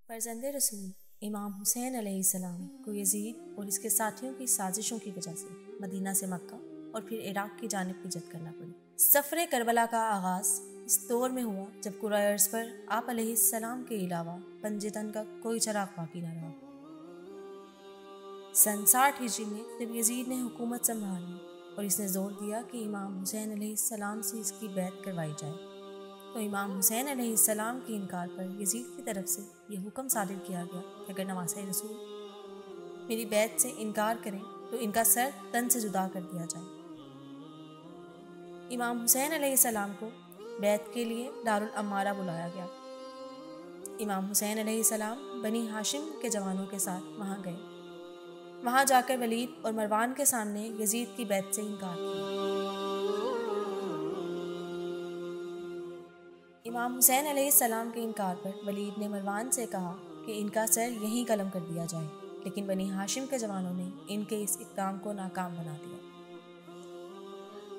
फर्जंद रसूल इमाम हुसैन अलैहिस्सलाम को यजीद और इसके साथियों की साजिशों की वजह से मदीना से मक्का और फिर इराक की जानिब हिजरत करना पड़ी। सफ़र करबला का आगाज़ इस दौर में हुआ जब कुरैश पर आप अलैहिस्सलाम के अलावा पंजतन का कोई चराग बाकी न रहा। सन 60 हिजरी में जब यजीद ने हुकूमत संभाली और इसने जोर दिया कि इमाम हुसैन अलैहिस्सलाम से इसकी बैत करवाई जाए, तो इमाम हुसैन अलैहिस्सलाम के इनकार पर यजीद की तरफ से यह हुक्म सादिर किया गया कि अगर नवासे रसूल मेरी बैत से इनकार करें तो इनका सर तन से जुदा कर दिया जाए। इमाम हुसैन अलैहिस्सलाम को बैत के लिए दारुल अम्मारा बुलाया गया। इमाम हुसैन अलैहिस्सलाम बनी हाशिम के जवानों के साथ वहाँ गए। वहाँ जाकर वलीद और मरवान के सामने यजीद की बैत से इनकार किया। इमाम हुसैन अलैहिस्सलाम के इनकार पर वलीद ने मरवान से कहा कि इनका सर यहीं कलम कर दिया जाए, लेकिन बनी हाशिम के जवानों ने इनके इस इक़दाम को नाकाम बना दिया।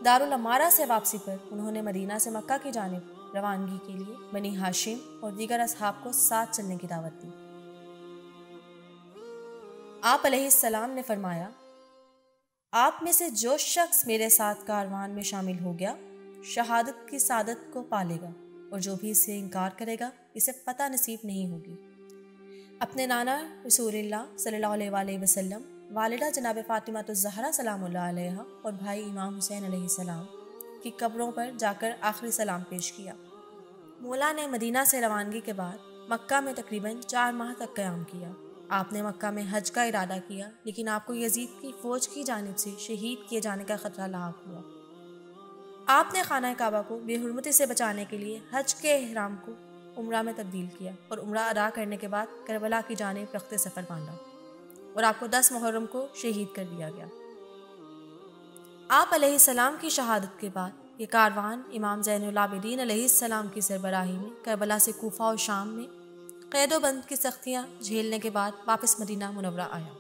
दारुल अम्मारा से वापसी पर उन्होंने मदीना से मक्का की जानिब रवानगी के लिए बनी हाशिम और दीगर असहाब को साथ चलने की दावत दी। आप अलैहिस्सलाम ने फरमाया, आप में से जो शख्स मेरे साथ कारवान में शामिल हो गया शहादत की सादत को पालेगा, और जो भी इससे इनकार करेगा इसे पता नसीब नहीं होगी। अपने नाना रसूलुल्लाह सल्लल्लाहु अलैहि वसल्लम, वालिदा जनाब फ़ातिमा ज़हरा सलामुल्लाह अलैहा और भाई इमाम हुसैन अलैहिस्सलाम की कब्रों पर जाकर आखिरी सलाम पेश किया। मौला ने मदीना से रवानगी के बाद मक्का में तकरीबन 4 माह तक क़याम किया। आपने मक्का में हज का इरादा किया, लेकिन आपको यजीद की फ़ौज की जानिब से शहीद किए जाने का ख़तरा लाहक हुआ। आपने खाना काबा को बेहुरमती से बचाने के लिए हज के एहराम को उम्रा में तब्दील किया और उम्रा अदा करने के बाद करबला की जानिब रख्ते सफ़र बांधा और आपको 10 मुहर्रम को शहीद कर दिया गया। आप अलैहिस्सलाम की शहादत के बाद ये कारवान इमाम ज़ैनुल आबिदीन अलैहिस्सलाम की सरबराही में करबला से कूफा और शाम में क़ैदोबंद की सख्तियाँ झेलने के बाद वापस मदीना मुनव्वरा आया।